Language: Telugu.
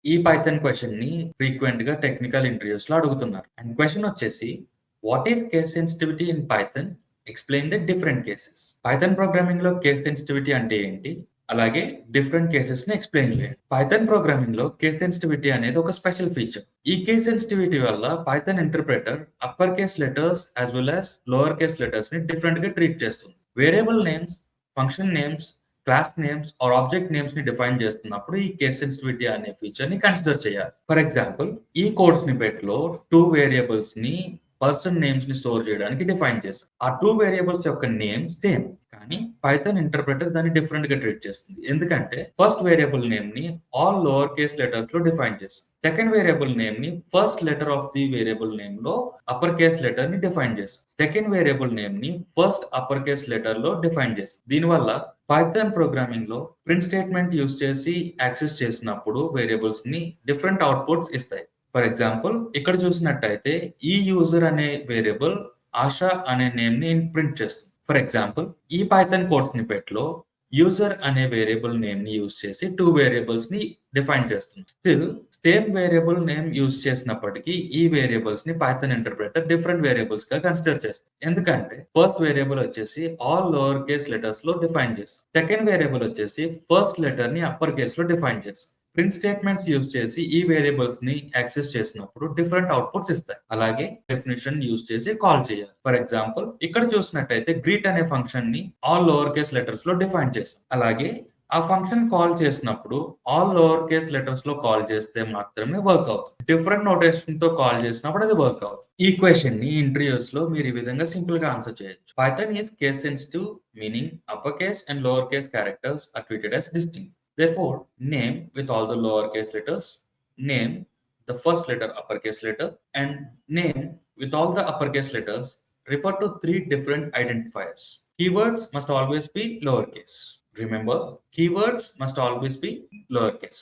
ఈ పైథాన్ క్వెషన్‌ని ఫ్రీక్వెంట్‌గా టెక్నికల్ ఇంటర్‌వ్యూస్‌లో అడుగుతున్నారు. అండ్ క్వెషన్ వచ్చేసి what is case sensitivity in Python? Explain the different cases. Python ప్రోగ్రామింగ్‌లో కేస్ సెన్సిటివిటీ అంటే ఏంటి? అలాగే డిఫరెంట్ కేసెస్‌ని ఎక్స్‌ప్లెయిన్ చేయండి. పైథాన్ ప్రోగ్రామింగ్‌లో కేస్ సెన్సిటివిటీ అనేది ఒక స్పెషల్ ఫీచర్. ఈ కేస్ సెన్సిటివిటీ వల్ల Python interpreter upper case letters as well as lower case లెటర్స్‌ని డిఫరెంట్‌గా ట్రీట్ చేస్తుంది. Variable names, function names, class names or object names ని డిఫైన్ చేస్తున్నప్పుడు ఈ కేస్ సెన్సిటివిటీ అనే ఫీచర్ ని కన్సిడర్ చేయాలి. ఫర్ ఎగ్జాంపుల్ ఈ కోడ్ స్నిపెట్ లో 2 వేరియబుల్స్ ని పర్సన్ నేమ్స్ ని స్టోర్ చేయడానికి డిఫైన్ చేస్తాం. ఆ 2 వేరియబుల్స్ యొక్క నేమ్ సేమ్, కానీ పైథాన్ ఇంటర్ప్రెటర్ దాన్ని డిఫరెంట్ గా ట్రీట్ చేస్తుంది. ఎందుకంటే ఫస్ట్ వేరియబుల్ నేమ్ ని ఆల్ లోవర్ కేస్ లెటర్స్ లో డిఫైన్ చేస్తాం. సెకండ్ వేరియబుల్ నేమ్ ని first letter of the variable name లో అప్పర్ కేస్ లెటర్ ని డిఫైన్ చేస్తాం. సెకండ్ వేరియబుల్ నేమ్ ని ఫస్ట్ అప్పర్ కేస్ లెటర్ లో డిఫైన్ చేస్తాం. దీనివల్ల పైథాన్ ప్రోగ్రామింగ్ లో ప్రింట్ స్టేట్మెంట్ యూజ్ చేసి యాక్సెస్ చేసినప్పుడు వేరియబుల్స్ ని డిఫరెంట్ అవుట్పుట్స్ ఇస్తాయి. ఫర్ ఎగ్జాంపుల్ ఇక్కడ చూసినట్టయితే ఈ యూజర్ అనే వేరియబుల్ ఆశ అనే నేమ్ ని ప్రింట్ చేస్తుంది. ఫర్ ఎగ్జాంపుల్ ఈ పైథాన్ కోడ్ స్నిపెట్ లో యూజర్ అనే వేరియబుల్ నేమ్ ని యూజ్ చేసి 2 వేరియబుల్స్ ని డిఫైన్ చేస్తుంది. Still same variable name use చేసినప్పటికీ ఈ వేరియబుల్స్ ని పైథాన్ ఇంటర్ప్రెటర్ డిఫరెంట్ వేరియబుల్స్ గా కన్సిడర్ చేస్తుంది. ఎందుకంటే ఫస్ట్ వేరియబుల్ వచ్చేసి ఆల్ లోవర్ కేస్ లెటర్స్ లో డిఫైన్ చేస్తాం. సెకండ్ వేరియబుల్ వచ్చేసి ఫస్ట్ లెటర్ ని అప్పర్ కేస్ లో డిఫైన్ చేస్తాం. ప్రింట్ స్టేట్మెంట్స్ యూజ్ చేసి ఈ వేరియబుల్స్ ని యాక్సెస్ చేసినప్పుడు డిఫరెంట్ అవుట్పుట్స్ ఇస్తాయి. అలాగే డెఫినిషన్ యూజ్ చేసి కాల్ చేయాలి. ఫర్ ఎగ్జాంపుల్ ఇక్కడ చూసినట్టయితే గ్రీట్ అనే ఫంక్షన్ ని ఆల్ లోవర్ కేస్ లెటర్స్ లో డిఫైన్ చేస్తాం. అలాగే ఆ ఫంక్షన్ కాల్ చేసినప్పుడు ఆల్ లోవర్ కేస్ లెటర్స్ లో కాల్ చేస్తే మాత్రమే వర్క్ అవుతుంది. డిఫరెంట్ నోటేషన్ తో కాల్ చేసినప్పుడు అది వర్క్ అవుతుంది. ఈ క్వెషన్ ని ఇంటర్వ్యూస్ లో మీరు ఈ విధంగా సింపుల్ గా ఆన్సర్ చేయొచ్చు. Python is case sensitive, meaning upper case and lower case characters are treated as distinct. Therefore, name with all the lowercase letters, name the first letter uppercase letter, and name with all the uppercase letters refer to 3 different identifiers. Keywords must always be lowercase. Remember, keywords must always be lowercase.